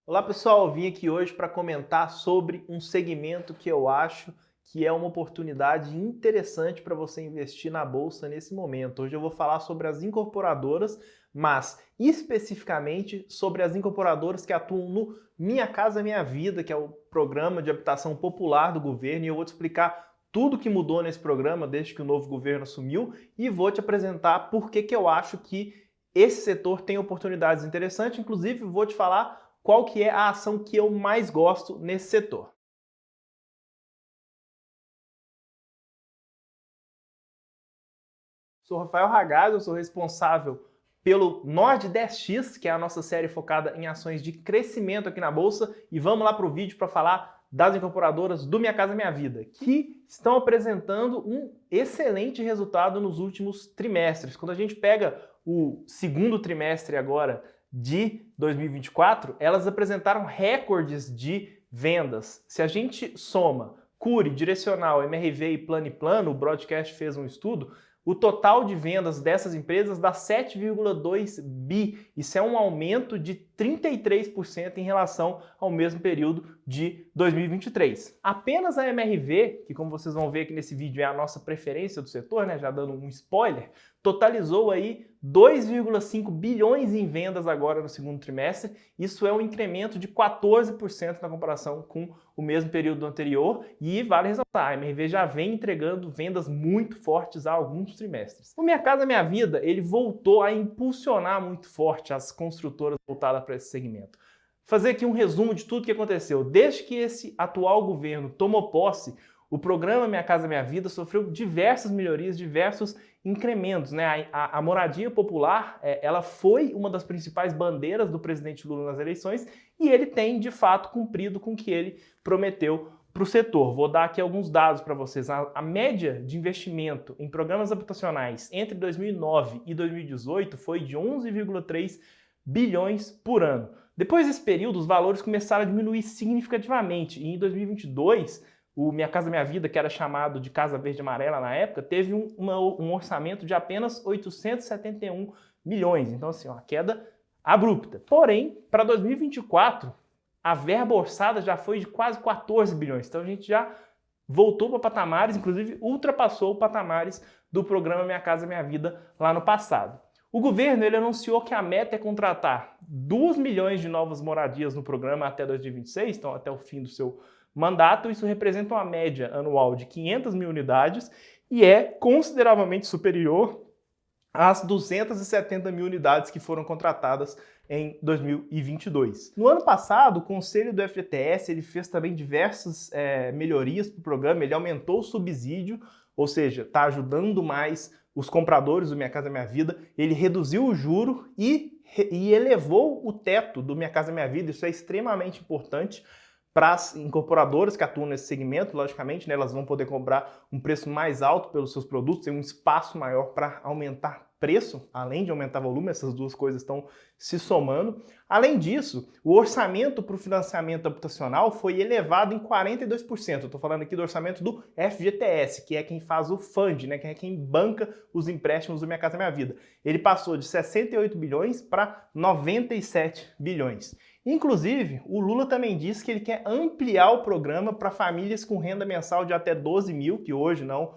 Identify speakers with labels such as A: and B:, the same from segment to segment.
A: Olá pessoal, eu vim aqui hoje para comentar sobre um segmento que eu acho que é uma oportunidade interessante para você investir na bolsa nesse momento. Hoje eu vou falar sobre as incorporadoras, mas especificamente sobre as incorporadoras que atuam no Minha Casa Minha Vida, que é o programa de habitação popular do governo, e eu vou te explicar tudo que mudou nesse programa desde que o novo governo assumiu e vou te apresentar por que eu acho que esse setor tem oportunidades interessantes. Inclusive, vou te falar qual que é a ação que eu mais gosto nesse setor. Sou Rafael Ragazzi, eu sou responsável pelo Nord10X, que é a nossa série focada em ações de crescimento aqui na Bolsa, e vamos lá para o vídeo para falar das incorporadoras do Minha Casa Minha Vida, que estão apresentando um excelente resultado nos últimos trimestres. Quando a gente pega o segundo trimestre agora de 2024, elas apresentaram recordes de vendas. Se a gente soma Cury, Direcional, MRV e Plano e Plano, o Broadcast fez um estudo, o total de vendas dessas empresas dá 7,2 bi. Isso é um aumento de 33% em relação ao mesmo período de 2023. Apenas a MRV, que como vocês vão ver aqui nesse vídeo é a nossa preferência do setor, né, já dando um spoiler, totalizou aí 2,5 bilhões em vendas agora no segundo trimestre. Isso é um incremento de 14% na comparação com o mesmo período anterior. E vale ressaltar, a MRV já vem entregando vendas muito fortes há alguns trimestres. O Minha Casa Minha Vida, ele voltou a impulsionar muito forte as construtoras voltadas para esse segmento. Fazer aqui um resumo de tudo que aconteceu. Desde que esse atual governo tomou posse, o programa Minha Casa Minha Vida sofreu diversas melhorias, diversos incrementos, né? A moradia popular, ela foi uma das principais bandeiras do presidente Lula nas eleições e ele tem, de fato, cumprido com o que ele prometeu para o setor. Vou dar aqui alguns dados para vocês. A média de investimento em programas habitacionais entre 2009 e 2018 foi de 11,3 bilhões por ano. Depois desse período, os valores começaram a diminuir significativamente e em 2022 o Minha Casa Minha Vida, que era chamado de Casa Verde Amarela na época, teve um orçamento de apenas 871 milhões. Então, assim, uma queda abrupta. Porém, para 2024, a verba orçada já foi de quase 14 bilhões. Então, a gente já voltou para patamares, inclusive ultrapassou patamares do programa Minha Casa Minha Vida lá no passado. O governo ele anunciou que a meta é contratar 2 milhões de novas moradias no programa até 2026, então até o fim do seu mandato. Isso representa uma média anual de 500 mil unidades e é consideravelmente superior às 270 mil unidades que foram contratadas em 2022. No ano passado, o Conselho do FGTS ele fez também diversas melhorias para o programa, ele aumentou o subsídio, ou seja, está ajudando mais os compradores do Minha Casa Minha Vida, ele reduziu o juro e elevou o teto do Minha Casa Minha Vida, isso é extremamente importante para as incorporadoras que atuam nesse segmento, logicamente, né, elas vão poder cobrar um preço mais alto pelos seus produtos, tem um espaço maior para aumentar preço, além de aumentar volume, essas duas coisas estão se somando. Além disso, o orçamento para o financiamento habitacional foi elevado em 42%. Eu estou falando aqui do orçamento do FGTS, que é quem faz o fund, né, que é quem banca os empréstimos do Minha Casa Minha Vida. Ele passou de 68 bilhões para 97 bilhões. Inclusive, o Lula também disse que ele quer ampliar o programa para famílias com renda mensal de até 12 mil, que hoje não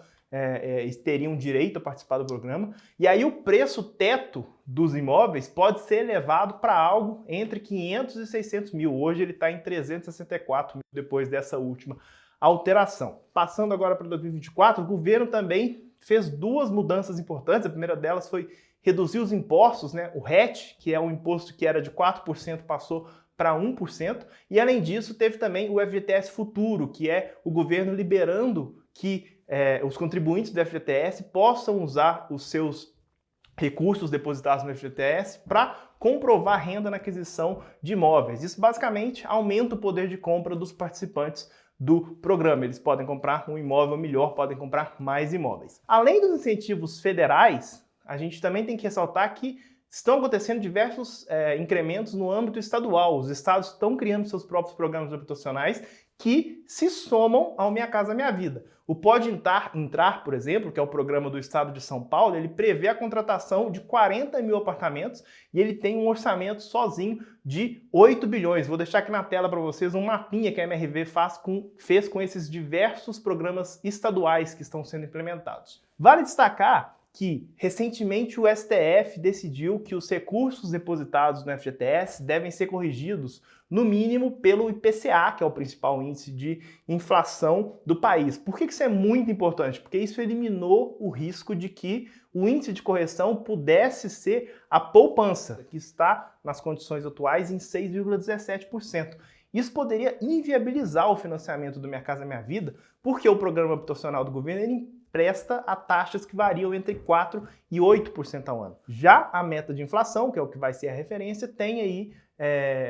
A: teriam direito a participar do programa. E aí o preço teto dos imóveis pode ser elevado para algo entre 500 e 600 mil. Hoje ele está em 364 mil depois dessa última alteração. Passando agora para 2024, o governo também fez duas mudanças importantes. A primeira delas foi reduzir os impostos, né? O RET, que é um imposto que era de 4%, passou para 1%. E além disso, teve também o FGTS Futuro, que é o governo liberando que os contribuintes do FGTS possam usar os seus recursos depositados no FGTS para comprovar renda na aquisição de imóveis. Isso basicamente aumenta o poder de compra dos participantes do programa. Eles podem comprar um imóvel melhor, podem comprar mais imóveis. Além dos incentivos federais, a gente também tem que ressaltar que Estão acontecendo diversos incrementos no âmbito estadual. Os estados estão criando seus próprios programas habitacionais que se somam ao Minha Casa Minha Vida. O Pode Entrar, por exemplo, que é o programa do estado de São Paulo, ele prevê a contratação de 40 mil apartamentos e ele tem um orçamento sozinho de 8 bilhões. Vou deixar aqui na tela para vocês um mapinha que a MRV fez com esses diversos programas estaduais que estão sendo implementados. Vale destacar que, recentemente, o STF decidiu que os recursos depositados no FGTS devem ser corrigidos, no mínimo, pelo IPCA, que é o principal índice de inflação do país. Por que isso é muito importante? Porque isso eliminou o risco de que o índice de correção pudesse ser a poupança, que está, nas condições atuais, em 6,17%. Isso poderia inviabilizar o financiamento do Minha Casa Minha Vida, porque o programa habitacional do governo ele presta a taxas que variam entre 4% e 8% ao ano. Já a meta de inflação, que é o que vai ser a referência, tem aí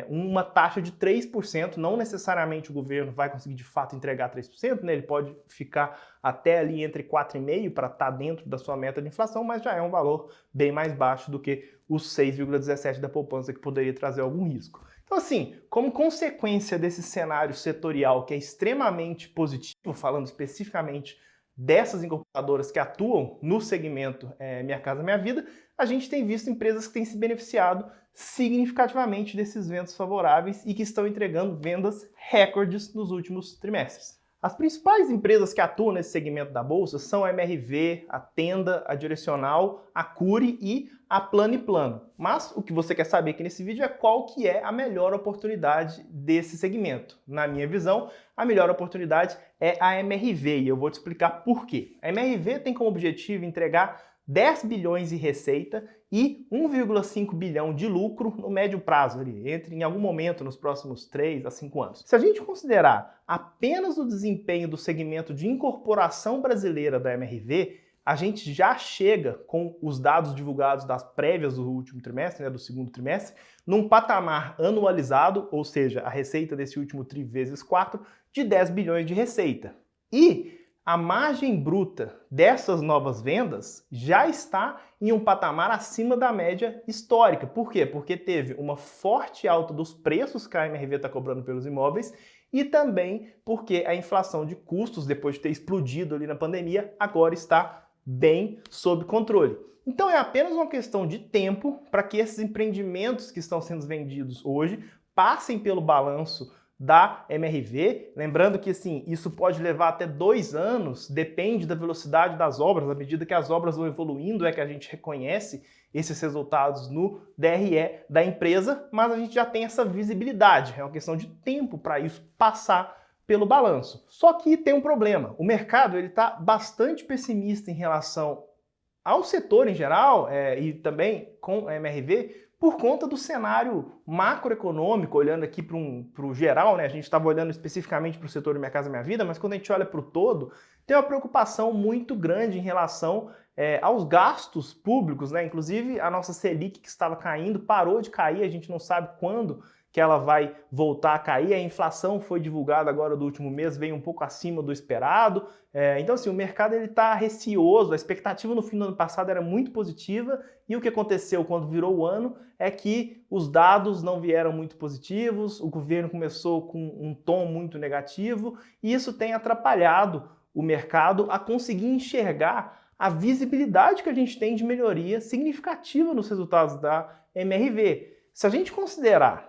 A: uma taxa de 3%, não necessariamente o governo vai conseguir de fato entregar 3%, né? Ele pode ficar até ali entre 4,5% para estar dentro da sua meta de inflação, mas já é um valor bem mais baixo do que os 6,17% da poupança, que poderia trazer algum risco. Então, assim, como consequência desse cenário setorial que é extremamente positivo, falando especificamente dessas incorporadoras que atuam no segmento Minha Casa Minha Vida, a gente tem visto empresas que têm se beneficiado significativamente desses ventos favoráveis e que estão entregando vendas recordes nos últimos trimestres. As principais empresas que atuam nesse segmento da Bolsa são a MRV, a Tenda, a Direcional, a Cury e a Plano & Plano. Mas o que você quer saber aqui nesse vídeo é qual que é a melhor oportunidade desse segmento. Na minha visão, a melhor oportunidade é a MRV e eu vou te explicar por quê. A MRV tem como objetivo entregar 10 bilhões de receita e 1,5 bilhão de lucro no médio prazo, em algum momento nos próximos 3 a 5 anos. Se a gente considerar apenas o desempenho do segmento de incorporação brasileira da MRV, a gente já chega, com os dados divulgados das prévias do último trimestre, do segundo trimestre, num patamar anualizado, ou seja, a receita desse último tri vezes 4, de 10 bilhões de receita. E a margem bruta dessas novas vendas já está em um patamar acima da média histórica. Por quê? Porque teve uma forte alta dos preços que a MRV está cobrando pelos imóveis e também porque a inflação de custos, depois de ter explodido ali na pandemia, agora está bem sob controle. Então é apenas uma questão de tempo para que esses empreendimentos que estão sendo vendidos hoje passem pelo balanço da MRV, lembrando que assim, isso pode levar até 2 anos, depende da velocidade das obras, à medida que as obras vão evoluindo é que a gente reconhece esses resultados no DRE da empresa, mas a gente já tem essa visibilidade, é uma questão de tempo para isso passar pelo balanço. Só que tem um problema, o mercado está bastante pessimista em relação ao setor em geral e também com a MRV, por conta do cenário macroeconômico, olhando aqui para o geral, né? A gente estava olhando especificamente para o setor de Minha Casa Minha Vida, mas quando a gente olha para o todo, tem uma preocupação muito grande em relação aos gastos públicos, né? Inclusive a nossa Selic, que estava caindo, parou de cair, a gente não sabe quando que ela vai voltar a cair. A inflação foi divulgada agora do último mês, veio um pouco acima do esperado. Então, assim, o mercado está receoso, a expectativa no fim do ano passado era muito positiva e o que aconteceu quando virou o ano é que os dados não vieram muito positivos, o governo começou com um tom muito negativo e isso tem atrapalhado o mercado a conseguir enxergar a visibilidade que a gente tem de melhoria significativa nos resultados da MRV. Se a gente considerar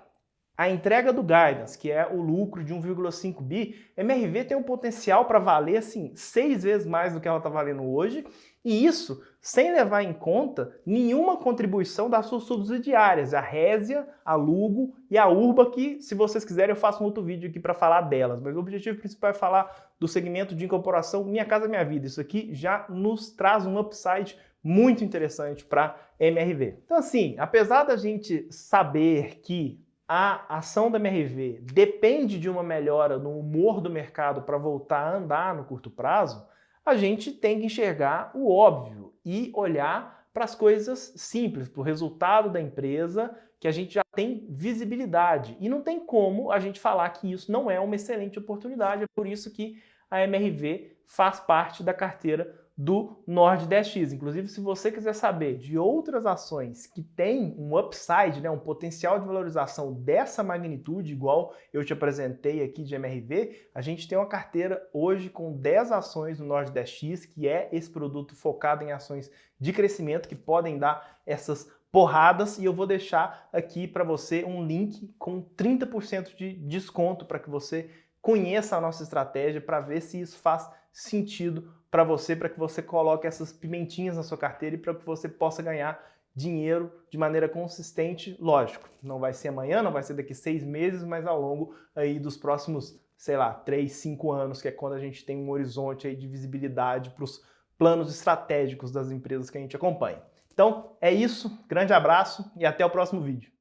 A: a entrega do guidance, que é o lucro de 1,5 bi, a MRV tem um potencial para valer assim 6 vezes mais do que ela está valendo hoje, e isso sem levar em conta nenhuma contribuição das suas subsidiárias, a Resia, a Lugo e a Urba, que se vocês quiserem eu faço um outro vídeo aqui para falar delas, mas o objetivo principal é falar do segmento de incorporação Minha Casa Minha Vida. Isso aqui já nos traz um upside muito interessante para a MRV. Então assim, apesar da gente saber que a ação da MRV depende de uma melhora no humor do mercado para voltar a andar no curto prazo, a gente tem que enxergar o óbvio e olhar para as coisas simples, para o resultado da empresa, que a gente já tem visibilidade. E não tem como a gente falar que isso não é uma excelente oportunidade, é por isso que a MRV faz parte da carteira do Nord 10X. Inclusive, se você quiser saber de outras ações que têm um upside, né, um potencial de valorização dessa magnitude, igual eu te apresentei aqui de MRV, a gente tem uma carteira hoje com 10 ações do Nord 10X, que é esse produto focado em ações de crescimento que podem dar essas porradas, e eu vou deixar aqui para você um link com 30% de desconto para que você conheça a nossa estratégia, para ver se isso faz sentido para que você coloque essas pimentinhas na sua carteira e para que você possa ganhar dinheiro de maneira consistente. Lógico, não vai ser amanhã, não vai ser daqui 6 meses, mas ao longo aí dos próximos, sei lá, 3, 5 anos, que é quando a gente tem um horizonte aí de visibilidade para os planos estratégicos das empresas que a gente acompanha. Então, é isso, grande abraço e até o próximo vídeo.